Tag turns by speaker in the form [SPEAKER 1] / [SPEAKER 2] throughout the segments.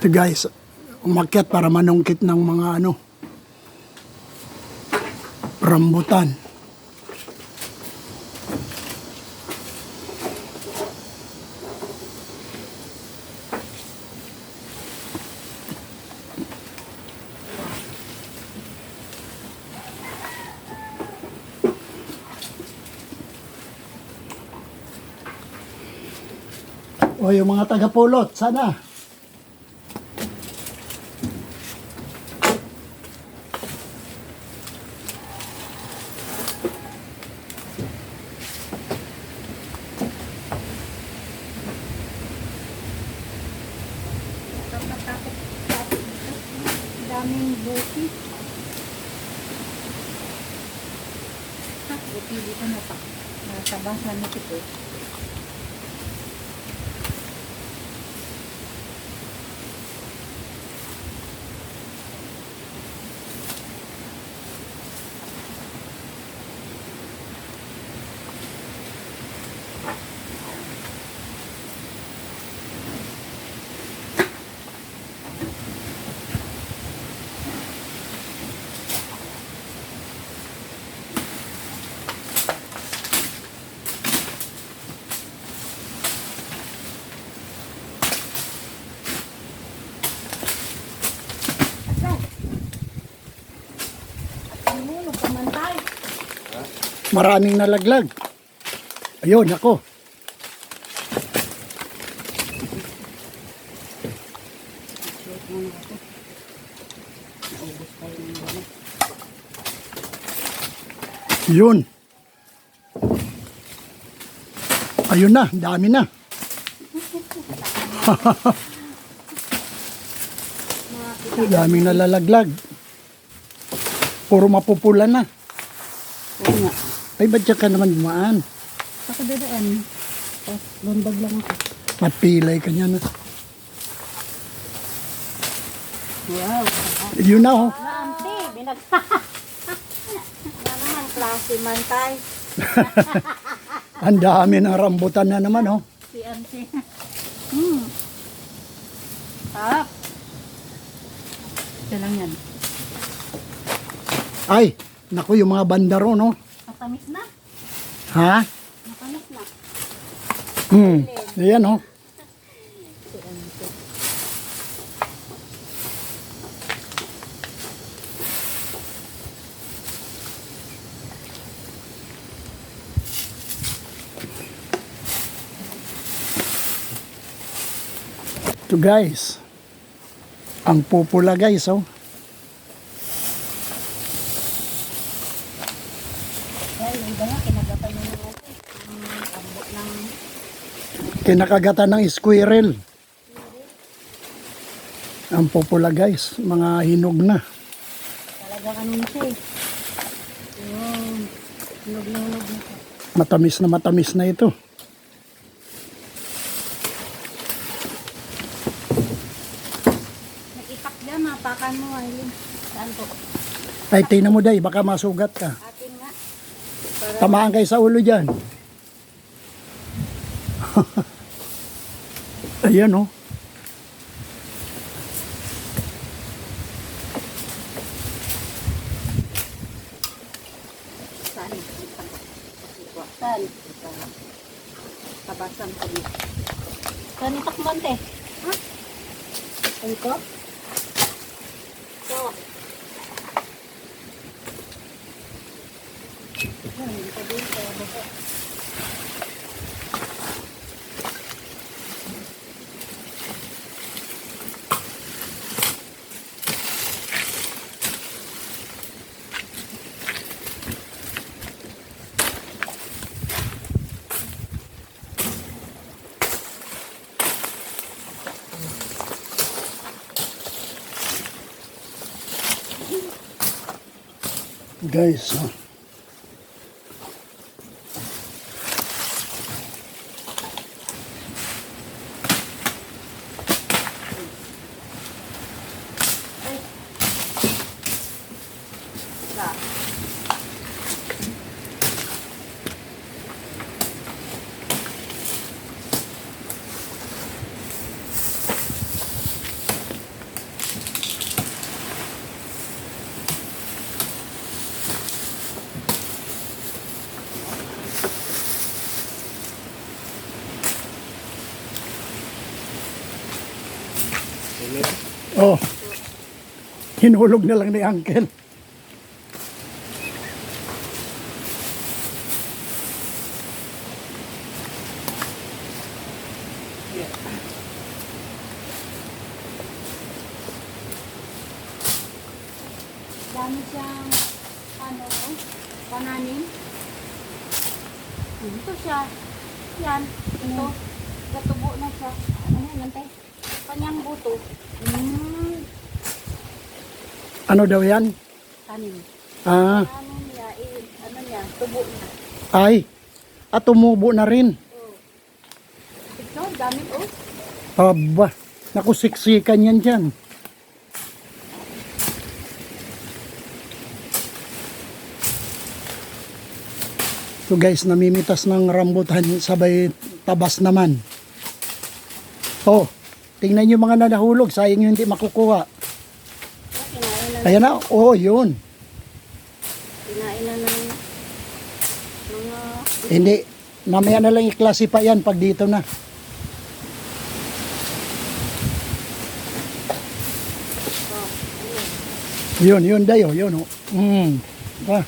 [SPEAKER 1] Ito guys, umakyat para manungkit ng mga rambutan. O yung mga taga-pulot, sana.
[SPEAKER 2] Daming buki. Buki dito na pa. Natabas na nito po.
[SPEAKER 1] Maraming nalaglag. Ayun, ako. Yun. Ayun na, dami na. Daming nalalaglag. Puro mapupula na.
[SPEAKER 2] Oo nga.
[SPEAKER 1] Ay, ba't ka naman dumaan?
[SPEAKER 2] Saka dadaan. Tapos lundag lang ako.
[SPEAKER 1] Mapilay ka niya na.
[SPEAKER 2] Wow.
[SPEAKER 1] Yun na, oh.
[SPEAKER 2] Auntie, binagsa. Ano naman, klase man tayo.
[SPEAKER 1] Ang dami ng rambutan na naman, oh.
[SPEAKER 2] Si auntie. Sarap. Ito lang yan.
[SPEAKER 1] Ay, naku, yung mga bandaro, no?
[SPEAKER 2] Matamis na.
[SPEAKER 1] Ha?
[SPEAKER 2] Matamis na.
[SPEAKER 1] Ayan, oh.
[SPEAKER 2] Si auntie.
[SPEAKER 1] Ito, guys. Ang pupula, guys, oh.
[SPEAKER 2] Dahil yung iba nga, kinagatan mo ng ate. Ang ambot ng...
[SPEAKER 1] Kinakagatan ng squirrel. Ang pupula, guys. Mga hinog na.
[SPEAKER 2] Talagang ano na siya eh. Yung... Hinog-hinog na siya.
[SPEAKER 1] Matamis na ito.
[SPEAKER 2] Nag-ipak dyan, mapakan mo Aileen. Saan po?
[SPEAKER 1] Ay, tingnan mo, day. Baka masugat ka.
[SPEAKER 2] Atin nga. Para
[SPEAKER 1] Tamaan kayo sa ulo dyan. Ayan, oh.
[SPEAKER 2] saan? Saan? Tabasan ko dito. Saan itak mo ante? Ha? Ito? Ito. Ito dito.
[SPEAKER 1] Guys, oh. Oh. Hinulog na lang ni Uncle.
[SPEAKER 2] Dami siyang, ano, pananim. Ito siya. Yan. Ito. Gatubo na siya. Ano yan, lantay? Kanyang buto.
[SPEAKER 1] Ano daw yan?
[SPEAKER 2] Tanim.
[SPEAKER 1] Ah,
[SPEAKER 2] Ano niya, ano niya, tubo niya.
[SPEAKER 1] ay. At tumubo na rin.
[SPEAKER 2] Oh. Ito, dami oh.
[SPEAKER 1] Aba, nakusiksikan yan dyan. So guys, namimitas ng rambutan sabay tabas naman. Oh, tingnan nyo mga nanahulog, sayang yung hindi makukuha.
[SPEAKER 2] Kinain na,
[SPEAKER 1] Ayan na, oh yun.
[SPEAKER 2] kinain na ng mga,
[SPEAKER 1] Hindi, mamaya na lang i-classify yan pag dito na. Yun dayo, yun oh. Ah.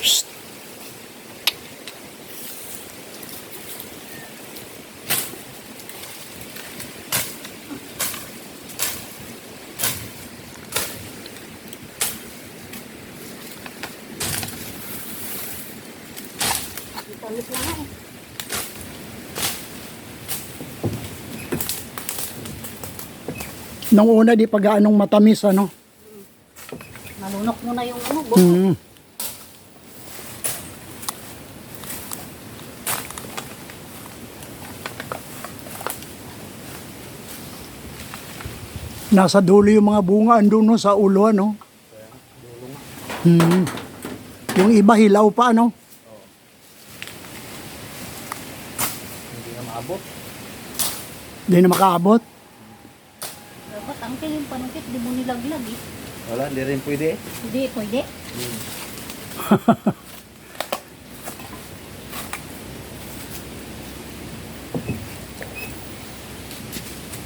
[SPEAKER 1] Shh.
[SPEAKER 2] tamis na nga eh.
[SPEAKER 1] Nung una di pag anong matamis ano.
[SPEAKER 2] Malunok mo na yung ano, buto.
[SPEAKER 1] Mm. Nasa dulo yung mga bunga andun no, sa ulo ano. Yung iba hilaw pa ano.
[SPEAKER 3] Hindi na maabot.
[SPEAKER 1] Hindi na makaabot.
[SPEAKER 2] Dapat ang yung panungkit, di mo nilaglag eh.
[SPEAKER 3] Wala, hindi rin pwede.
[SPEAKER 2] Hindi, pwede.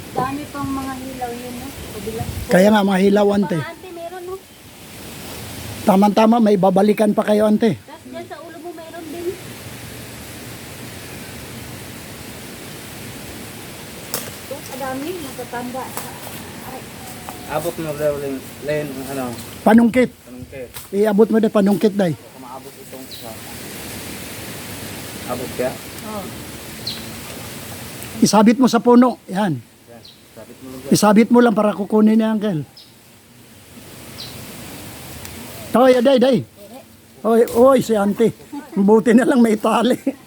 [SPEAKER 2] Dami pang mga hilaw yun, no? Kabila.
[SPEAKER 1] Kaya nga mga hilaw ante.
[SPEAKER 2] Baka ante, meron, no?
[SPEAKER 1] Tama-tama may babalikan pa kayo ante.
[SPEAKER 2] Tapos dyan sa ulo mo, meron din. Ito, kadami, matatanda. Ay,
[SPEAKER 3] Abot mo daw len ano,
[SPEAKER 1] Panungkit.
[SPEAKER 3] panungkit.
[SPEAKER 1] Iabot mo na panungkit day.
[SPEAKER 3] Baka maabot itong isa. Abot kaya?
[SPEAKER 2] oh.
[SPEAKER 1] Isabit mo sa puno. Yan.
[SPEAKER 3] Yan. Sabit mo lang.
[SPEAKER 1] Isabit mo lang para kukunin ni Uncle. Oy, day. Oy, si auntie. Buti na lang may tali.
[SPEAKER 2] Buti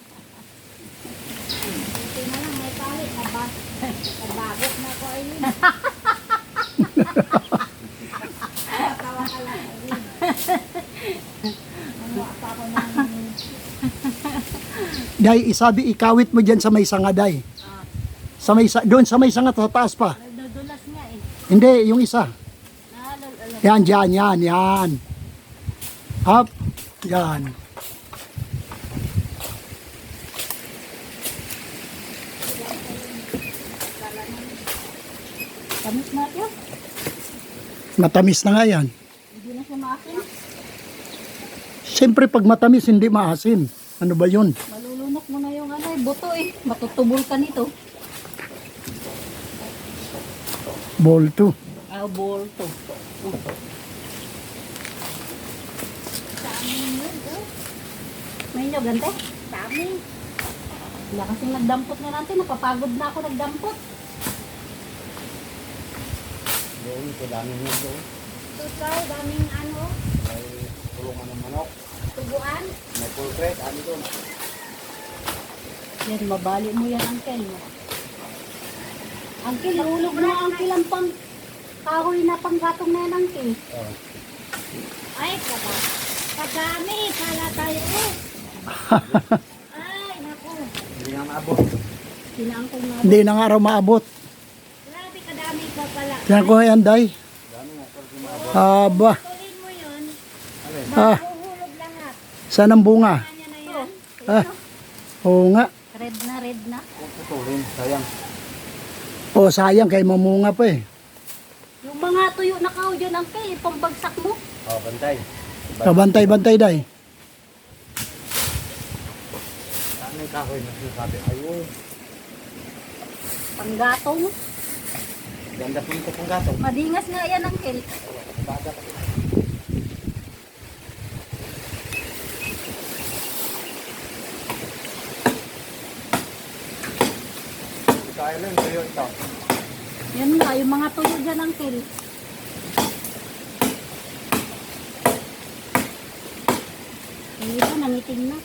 [SPEAKER 2] na lang, may tali. Nabagot na ko ayun. Tawa ka lang. Ano pa ako nang...
[SPEAKER 1] Day, ikawit mo diyan sa may sanga day. Sa may doon sa may sanga sa taas pa.
[SPEAKER 2] Nadudulas nga eh.
[SPEAKER 1] Hindi, yung isa.
[SPEAKER 2] Naalala.
[SPEAKER 1] Yan, yan. Up. Yan.
[SPEAKER 2] Tamis na yun.
[SPEAKER 1] Matamis na nga yan.
[SPEAKER 2] Hindi na siya maakin.
[SPEAKER 1] Siyempre pag matamis hindi maasim. Ano ba yun?
[SPEAKER 2] Malulunok mo na yung ano eh, buto eh. Matutubol ka nito.
[SPEAKER 1] Ball 2.
[SPEAKER 2] Ball to. Dami yun, oh. May nyog, gante? Dami. Wala kasing nagdampot na natin. Napapagod na ako nagdampot.
[SPEAKER 3] Doon, ito dami mo doon.
[SPEAKER 2] Tutay, daming ano,
[SPEAKER 3] May tulungan ng manok.
[SPEAKER 2] tubuan.
[SPEAKER 3] May full crate, ano doon?
[SPEAKER 2] Yan, mabali mo yan, Uncle. Uncle, hulog na, Uncle, ang pang kahoy na panggatong na yan, Uncle.
[SPEAKER 3] Oh.
[SPEAKER 2] Ay, kadami, kala tayo, oh. Ay, naku.
[SPEAKER 3] Hindi na maabot.
[SPEAKER 2] Sinangkol na.
[SPEAKER 1] Hindi na nga raw maabot.
[SPEAKER 2] Grabe, kadami ka pala.
[SPEAKER 1] Yan ko yan day.
[SPEAKER 3] Dami nga, pero di maabot.
[SPEAKER 1] Aba.
[SPEAKER 2] Tuloy mo
[SPEAKER 1] Ah,
[SPEAKER 2] Mahuhulog lahat.
[SPEAKER 1] saan ang bunga?
[SPEAKER 2] Kanya na yan.
[SPEAKER 1] Ah, oo nga.
[SPEAKER 2] Red na, red na.
[SPEAKER 3] Huwag putulin, sayang.
[SPEAKER 1] Oh, sayang kay mamunga pa eh.
[SPEAKER 2] Yung mga tuyo na kao dyan, Uncle, ipambagsak mo.
[SPEAKER 3] Oh, bantay.
[SPEAKER 1] Kabantay-bantay day.
[SPEAKER 3] Saan yung kahoy na sinasabi? Ayun.
[SPEAKER 2] Panggatong.
[SPEAKER 3] Ganda po ito pong gatong.
[SPEAKER 2] Madingas nga yan, Uncle.
[SPEAKER 3] Baga. Kaya lang, tuyo ito.
[SPEAKER 2] Yan nga, yung mga tuyo dyan, Uncle. Yung iba, nangiting na.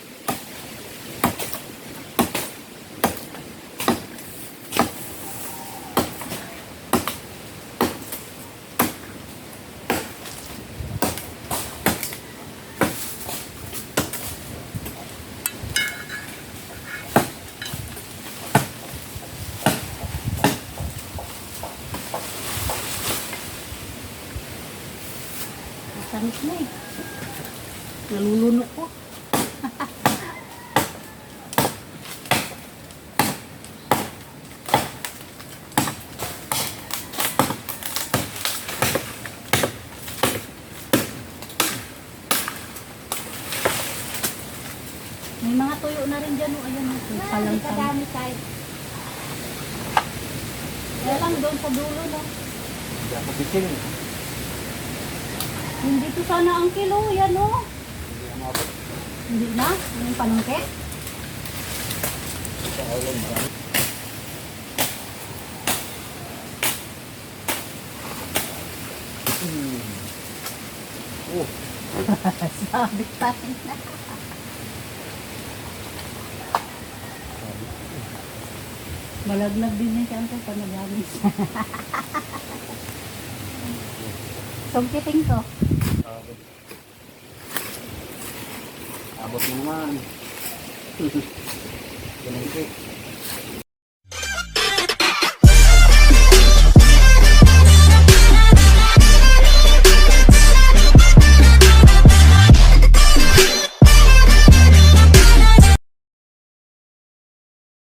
[SPEAKER 2] Tamis na eh. Nalulunok ko. May mga tuyo na rin dyan. Ayan, palang kadami tayo. Kaya lang doon sa dulo, no?
[SPEAKER 3] Hindi ako bitin.
[SPEAKER 2] Hindi to sana ang kilo. Yan, no?
[SPEAKER 3] Hindi ako mabot.
[SPEAKER 2] Hindi na. Yung panungke.
[SPEAKER 3] Ito ako lang marami. Oh,
[SPEAKER 2] Sabi pa rin na. Malaglag din yan siya ang panagamis. Sungkiting ko.
[SPEAKER 3] abot. Abot mo naman. Ganun